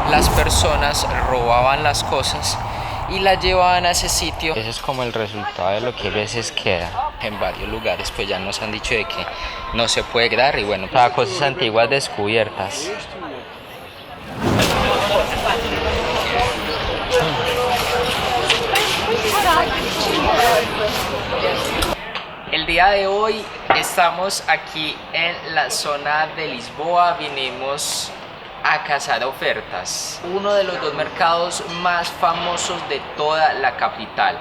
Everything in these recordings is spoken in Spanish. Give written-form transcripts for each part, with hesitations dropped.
las personas robaban las cosas y las llevaban a ese sitio. Ese es como el resultado de lo que a veces queda. En varios lugares pues ya nos han dicho de que no se puede quedar y bueno, para cosas antiguas descubiertas. El día de hoy estamos aquí en la zona de Lisboa, vinimos a cazar ofertas. Uno de los dos mercados más famosos de toda la capital,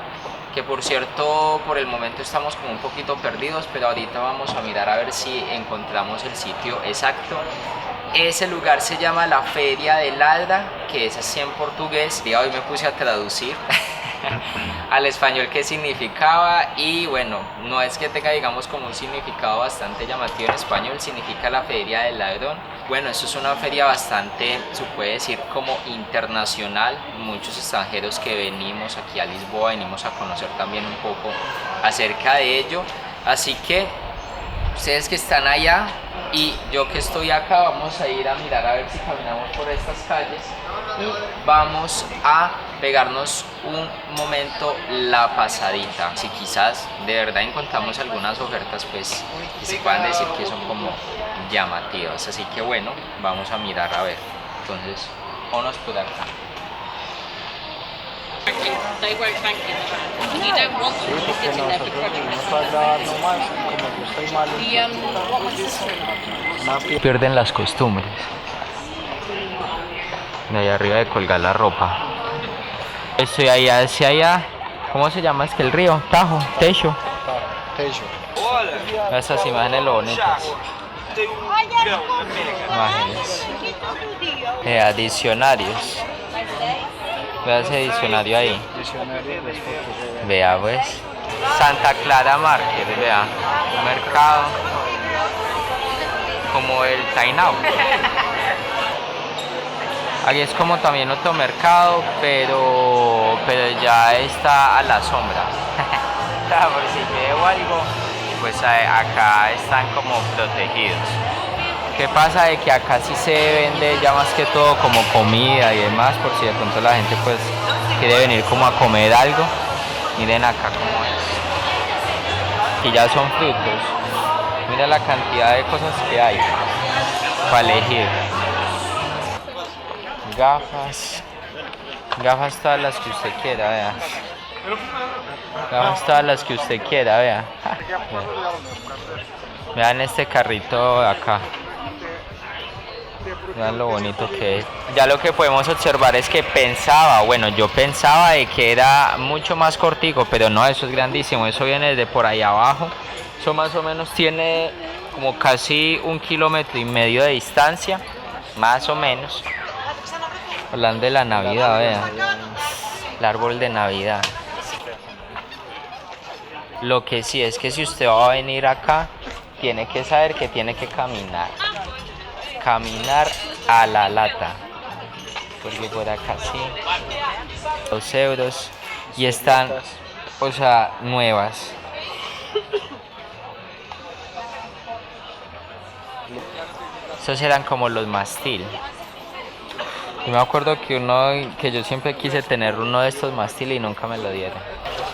que por cierto por el momento estamos como un poquito perdidos, pero ahorita vamos a mirar a ver si encontramos el sitio exacto. Ese lugar se llama la Feria de Ladra, que es así en portugués. Y hoy me puse a traducir al español qué significaba y bueno, no es que tenga digamos como un significado bastante llamativo en español, significa la Feria del Ladrón. Bueno, esto es una feria bastante, se puede decir como internacional, muchos extranjeros que venimos aquí a Lisboa, venimos a conocer también un poco acerca de ello, así que ustedes que están allá y yo que estoy acá vamos a ir a mirar a ver si caminamos por estas calles y vamos a pegarnos un momento la pasadita. Si quizás de verdad encontramos algunas ofertas pues que se puedan decir que son como llamativas, así que bueno, vamos a mirar a ver. Entonces, vámonos por acá. They won't thank you. You don't want them to be sitting there begrudgingly. Pierden las costumbres. De ahí arriba de colgar la ropa. Estoy allá hacia allá. ¿Cómo se llama? Es que el río, Tajo, Tejo. Estas imágenes lo bonitas. Imágenes. Diccionarios. Vea ese diccionario ahí. Vea pues. Santa Clara Market, vea. Un mercado como el Tainao. Aquí es como también otro mercado, pero ya está a la sombra. Por si veo algo, pues acá están como protegidos. ¿Qué pasa? De que acá sí se vende ya más que todo como comida y demás, por si de pronto la gente pues quiere venir como a comer algo. Miren acá cómo es. Aquí ya son frutos. Mira la cantidad de cosas que hay para elegir. Gafas. Gafas todas las que usted quiera, vea. Gafas todas las que usted quiera, vea. Vean este carrito de acá. Vean lo bonito que es. Ya lo que podemos observar es que yo pensaba de que era mucho más cortico, pero no, eso es grandísimo. Eso viene desde por ahí abajo. Eso más o menos tiene como casi 1,5 kilómetros de distancia, más o menos. Hablando de la Navidad, vean. El árbol de Navidad. Lo que sí es que si usted va a venir acá, tiene que saber que tiene que caminar a la lata, porque por acá sí, 2 euros y están, o sea, nuevas. Estos eran como los mastil. Yo me acuerdo que yo siempre quise tener uno de estos mastil y nunca me lo dieron.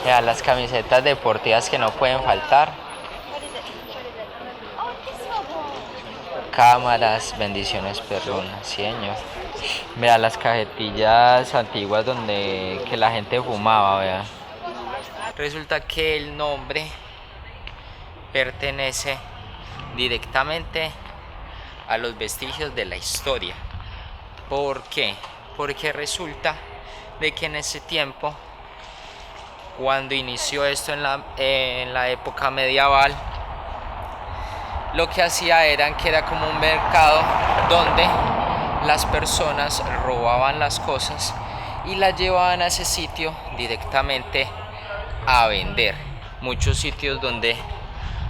Ya, las camisetas deportivas que no pueden faltar. Cámaras, bendiciones perrunas, sí, señor. Vea las cajetillas antiguas que la gente fumaba, vea. Resulta que el nombre pertenece directamente a los vestigios de la historia. ¿Por qué? Porque resulta de que en ese tiempo, cuando inició esto en la época medieval, lo que hacía que era como un mercado donde las personas robaban las cosas y las llevaban a ese sitio directamente a vender. Muchos sitios donde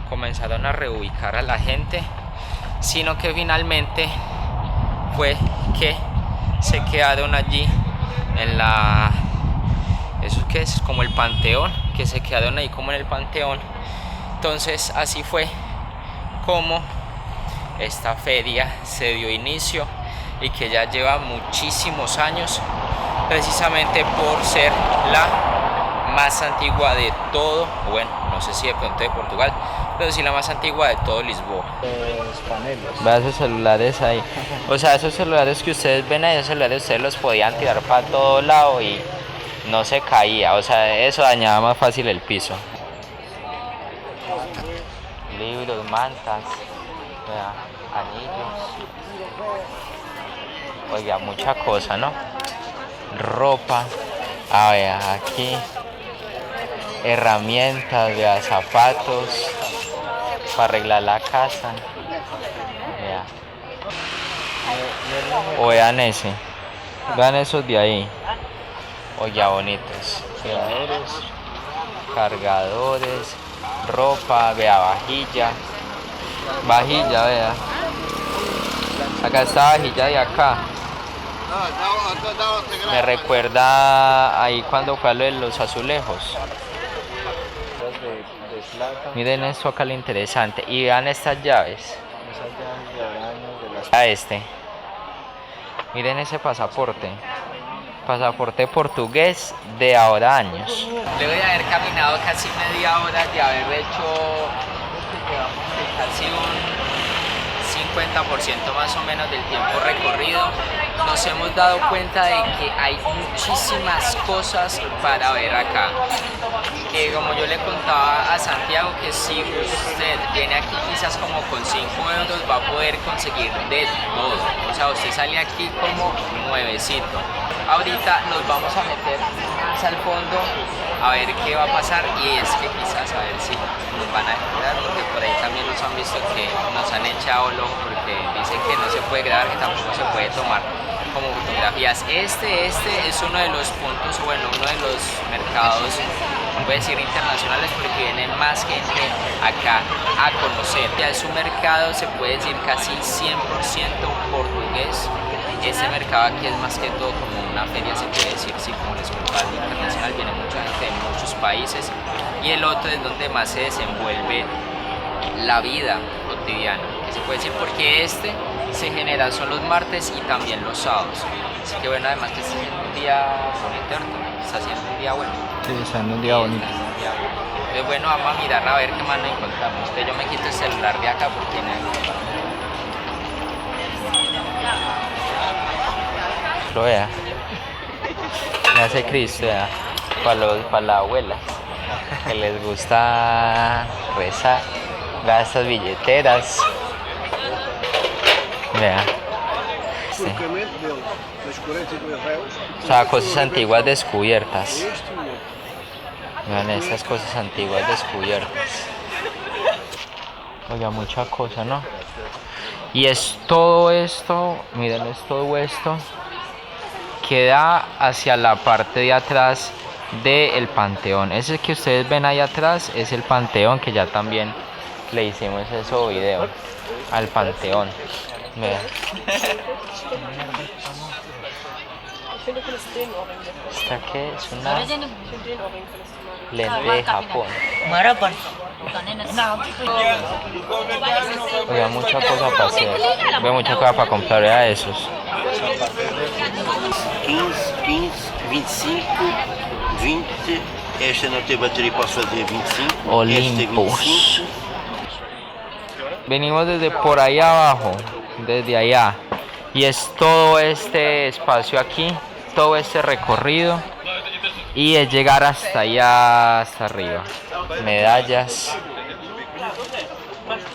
comenzaron a reubicar a la gente, sino que finalmente fue que se quedaron allí en eso que es como el panteón, que se quedaron ahí como en el panteón. Entonces así fue como esta feria se dio inicio y que ya lleva muchísimos años, precisamente por ser la más antigua de todo, bueno, no sé si de pronto de Portugal, pero sí la más antigua de todo Lisboa. Los paneles. Vea esos celulares ahí. O sea, esos celulares que ustedes ven ahí, esos celulares ustedes los podían tirar para todo lado y no se caía. O sea, eso dañaba más fácil el piso. Libros, mantas, vea, anillos. Oiga, mucha cosa, ¿no? Ropa. A ver, aquí. Herramientas, vea, zapatos. Para arreglar la casa. Vea. O vean ese. Vean esos de ahí. Oiga, bonitos. Cargadores. Ropa, vea, vajilla. Vajilla, vea. Acá está vajilla de acá. Me recuerda ahí cuando fue a lo de los azulejos. De plata. Miren esto acá lo interesante. Y vean estas llaves. Esas llaves de arañas de las... A este. Miren ese pasaporte. Pasaporte portugués de ahora años. Luego de haber caminado casi media hora, de haber hecho casi un 50% más o menos del tiempo recorrido, nos hemos dado cuenta de que hay muchísimas cosas para ver acá. Que como yo le contaba a Santiago, que si usted viene aquí quizás como con 5 euros va a poder conseguir de todo. O sea, usted sale aquí como nuevecito. Ahorita nos vamos a meter más al fondo a ver qué va a pasar, y es que quizás a ver si nos van a grabar, porque por ahí también nos han visto que nos han echado el ojo porque dicen que no se puede grabar, que tampoco se puede tomar como fotografías. Este es uno de los puntos, bueno, uno de los mercados, puede decir internacionales, porque viene más gente acá a conocer. Ya es un mercado, se puede decir casi 100% portugués. Este mercado aquí es más que todo como una feria, se puede decir, sí, como les contaba, internacional, viene mucha gente de muchos países, y el otro es donde más se desenvuelve la vida cotidiana, que se puede decir, porque este se genera solo los martes y también los sábados. Así que bueno, además que está haciendo un día bonito, ¿no? Está haciendo un día bueno. Sí, está haciendo un día bonito. Entonces bueno, vamos a mirar a ver qué más nos encontramos. Entonces yo me quito el celular de acá porque no. Lo vea, me hace Cristo, vea, para las abuelas que les gusta rezar, vea estas billeteras, vea, sí. O sea, cosas antiguas descubiertas, vean estas cosas antiguas descubiertas. Oiga, mucha cosa, ¿no? Y es todo esto, miren, es todo esto que da hacia la parte de atrás del Panteón. Ese que ustedes ven ahí atrás es el Panteón, que ya también le hicimos ese video al Panteón. Vean. ¿Esta qué es? Una lente de Japón. Oiga, mucha cosa para hacer. Veo mucha cosa para comprar a esos. 15, 25, 20. Esta não tem bateria, posso fazer 25. Olympus. Venimos desde por ahí abajo, desde allá. Y es todo este espacio aquí, todo este recorrido. Y es llegar hasta allá, hasta arriba. Medallas.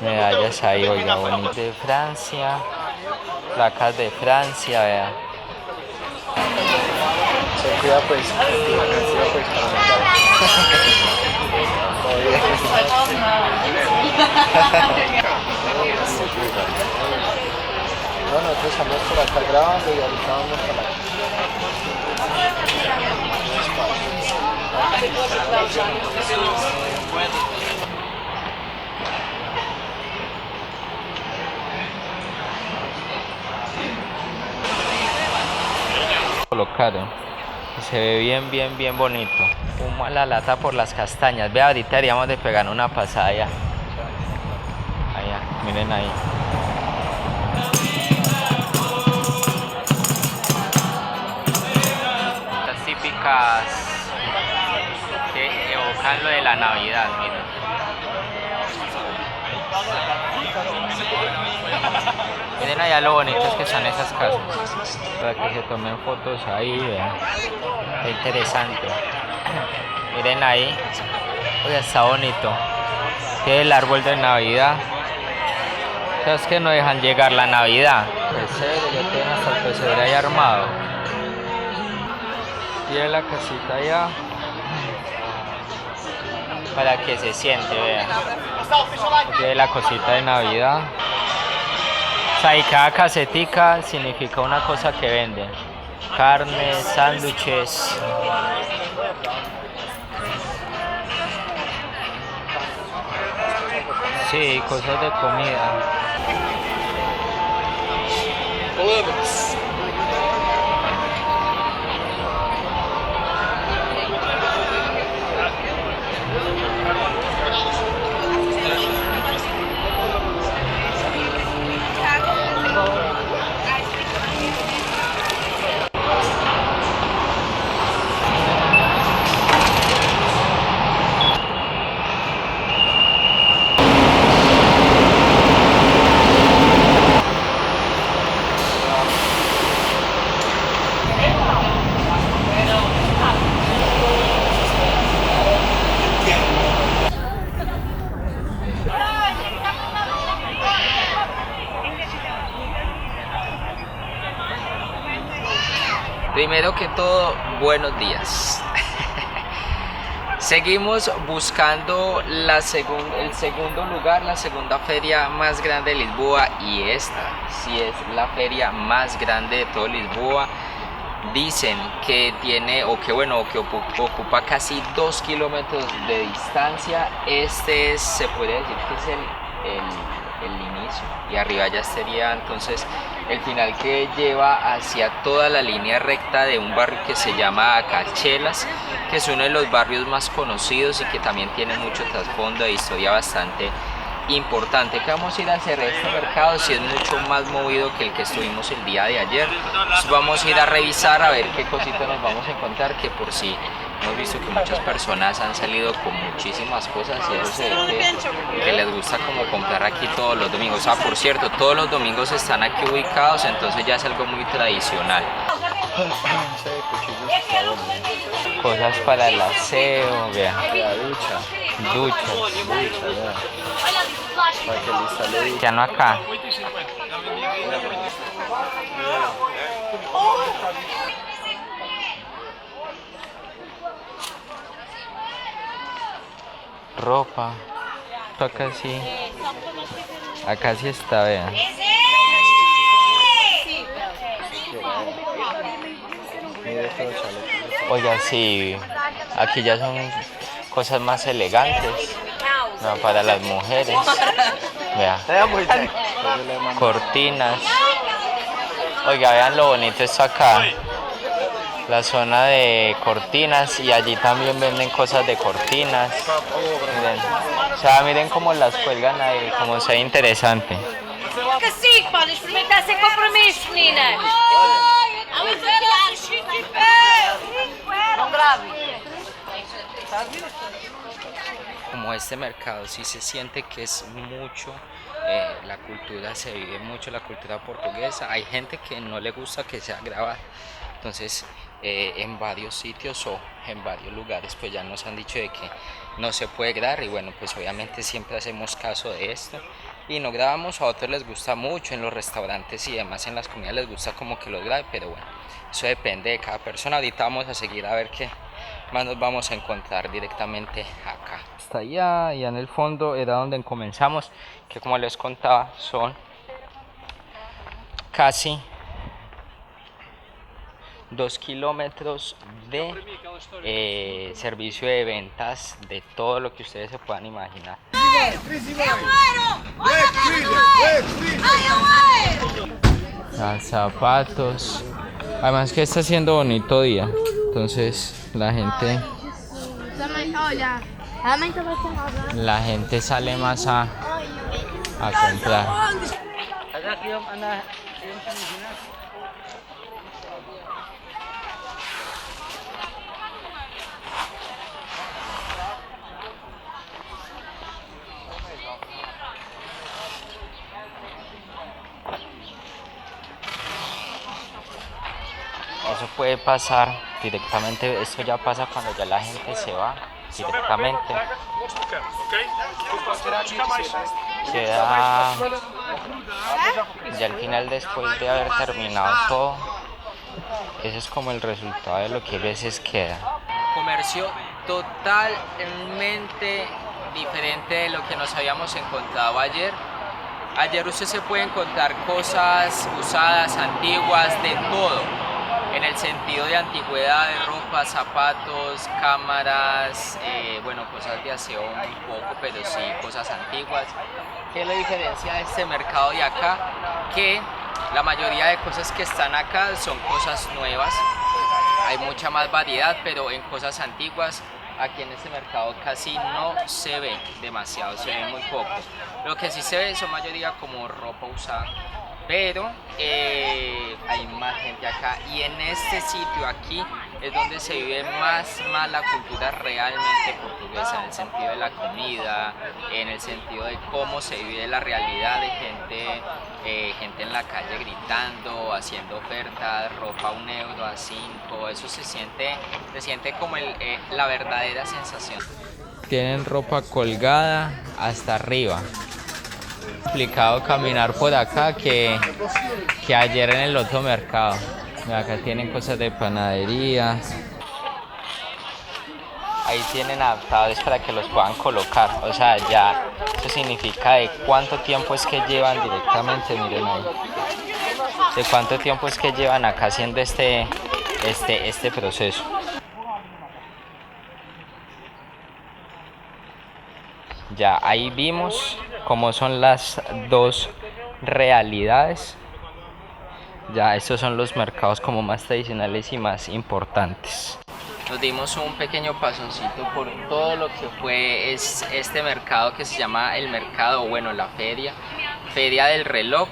Medallas ahí, oiga, bonito. De Francia. Placas de Francia, vea. Se cuida pues, para no, nosotros estamos por acá grabando y ahorita vamos a la... Colocaron, se ve bien bonito. Humo a la lata por las castañas. Vea, ahorita haríamos de pegar una pasada allá. Allá, miren ahí. que evocan lo de la Navidad, miren. Miren allá lo bonitas que están esas casas. Para que se tomen fotos ahí, vean. Qué interesante. Miren ahí. Oye, está bonito. Tiene el árbol de Navidad. O sea, es que no dejan llegar la Navidad. Pesebre, ya tienen hasta el pesebre ahí armado. Tiene la casita allá. Para que se siente, vean. Tiene la cosita de Navidad. O sea, y cada casetica significa una cosa que venden. Carne, sándwiches. Sí, cosas de comida. Primero que todo, buenos días. Seguimos buscando el segundo lugar, la segunda feria más grande de Lisboa, y esta sí es la feria más grande de todo Lisboa. Dicen que tiene, que ocupa casi 2 kilómetros de distancia. Este se puede decir que es el inicio, y arriba ya sería entonces el final, que lleva hacia toda la línea recta de un barrio que se llama Calchelas, que es uno de los barrios más conocidos y que también tiene mucho trasfondo de historia bastante importante. Que vamos a ir a hacer este mercado, si es mucho más movido que el que estuvimos el día de ayer. Entonces vamos a ir a revisar a ver qué cositas nos vamos a encontrar, que por sí hemos visto que muchas personas han salido con muchísimas cosas, y eso se ve que les gusta como comprar aquí todos los domingos. Por cierto, todos los domingos están aquí ubicados, entonces ya es algo muy tradicional. Cosas para el aseo, vean. Duchas. Ya no acá. Ropa. Acá sí está, vean. Oiga, sí, aquí ya son cosas más elegantes, no, para las mujeres. Vea, cortinas. Oiga, vean lo bonito esto acá. La zona de cortinas, y allí también venden cosas de cortinas. Miren, o sea, miren cómo las cuelgan ahí, como se ve interesante. Que sí, pode experimentar sem compromisso, menina. Não grave. Como este mercado sí se siente que es mucho, la cultura, se vive mucho la cultura portuguesa. Hay gente que no le gusta que sea grabada, entonces en varios sitios o en varios lugares pues ya nos han dicho de que no se puede grabar, y bueno, pues obviamente siempre hacemos caso de esto y no grabamos. A otros les gusta mucho, en los restaurantes y demás, en las comidas les gusta como que los grabe, pero bueno, eso depende de cada persona. Ahorita vamos a seguir a ver qué más nos vamos a encontrar directamente acá. Hasta allá en el fondo era donde comenzamos, que como les contaba son casi 2 kilómetros de servicio de ventas de todo lo que ustedes se puedan imaginar. Zapatos. Además que está haciendo bonito día, entonces la gente sale más a comprar. Eso puede pasar directamente, esto ya pasa cuando ya la gente se va directamente. Queda ya al final, después de haber terminado todo, eso es como el resultado de lo que a veces queda. Comercio totalmente diferente de lo que nos habíamos encontrado ayer. Ayer usted se puede encontrar cosas usadas, antiguas, de todo, en el sentido de antigüedad, de ropa, zapatos, cámaras, bueno, cosas de aseo un poco, pero sí cosas antiguas. ¿Qué es la diferencia de este mercado de acá? Que la mayoría de cosas que están acá son cosas nuevas, hay mucha más variedad, pero en cosas antiguas aquí en este mercado casi no se ve demasiado, se ve muy poco. Lo que sí se ve son mayoría como ropa usada, pero hay más gente acá, y en este sitio aquí es donde se vive más la cultura realmente portuguesa, en el sentido de la comida, en el sentido de cómo se vive la realidad de gente en la calle gritando, haciendo ofertas, ropa a €1, a 5, eso se siente como la verdadera sensación. Tienen ropa colgada hasta arriba. Complicado caminar por acá que ayer en el otro mercado. Acá tienen cosas de panadería. Ahí tienen adaptadores para que los puedan colocar. O sea, ya eso significa de cuánto tiempo es que llevan directamente, miren ahí. De cuánto tiempo es que llevan acá haciendo este proceso. Ya ahí vimos cómo son las dos realidades. Ya estos son los mercados como más tradicionales y más importantes. Nos dimos un pequeño pasoncito por todo lo que fue este mercado que se llama el mercado, bueno, la feria del reloj,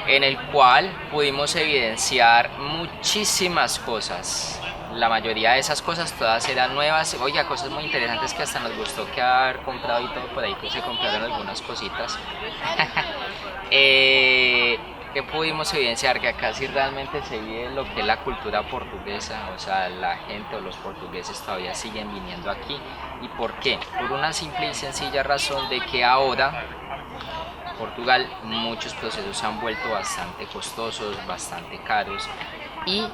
en el cual pudimos evidenciar muchísimas cosas. La mayoría de esas cosas todas eran nuevas, oiga, cosas muy interesantes que hasta nos gustó que haber comprado y todo por ahí, que se compraron algunas cositas. Que pudimos evidenciar que acá sí realmente se vive lo que es la cultura portuguesa, o sea, la gente o los portugueses todavía siguen viniendo aquí. ¿Y por qué? Por una simple y sencilla razón de que ahora Portugal muchos procesos se han vuelto bastante costosos, bastante caros, y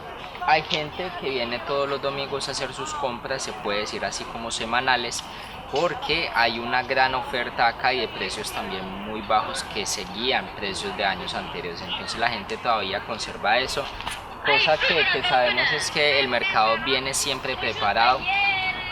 hay gente que viene todos los domingos a hacer sus compras, se puede decir así como semanales, porque hay una gran oferta acá y de precios también muy bajos que seguían precios de años anteriores. Entonces la gente todavía conserva eso, cosa que sabemos es que el mercado viene siempre preparado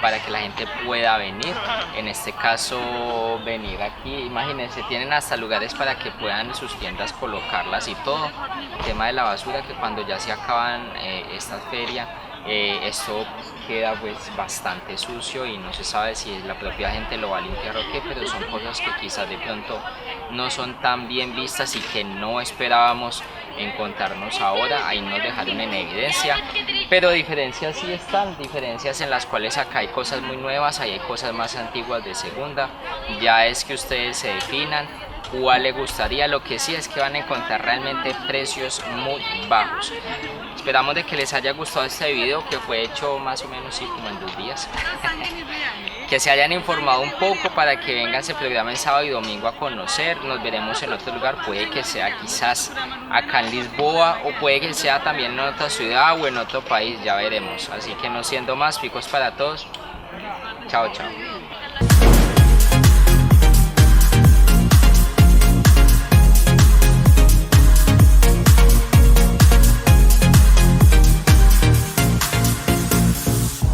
para que la gente pueda venir. En este caso, venir aquí, imagínense, tienen hasta lugares para que puedan sus tiendas colocarlas y todo. El tema de la basura, que cuando ya se acaban esta feria, esto queda pues bastante sucio y no se sabe si la propia gente lo va a limpiar o qué, pero son cosas que quizás de pronto no son tan bien vistas y que no esperábamos encontrarnos ahora. Ahí nos dejaron en evidencia, pero diferencias sí están, diferencias en las cuales acá hay cosas muy nuevas, ahí hay cosas más antiguas de segunda. Ya es que ustedes se definan cuál les gustaría. Lo que sí es que van a encontrar realmente precios muy bajos. Esperamos de que les haya gustado este video, que fue hecho más o menos como en 2 días. Que se hayan informado un poco para que vengan, se programen sábado y domingo a conocer. Nos veremos en otro lugar, puede que sea quizás acá en Lisboa o puede que sea también en otra ciudad o en otro país, ya veremos. Así que no siendo más, picos para todos. Chao, chao.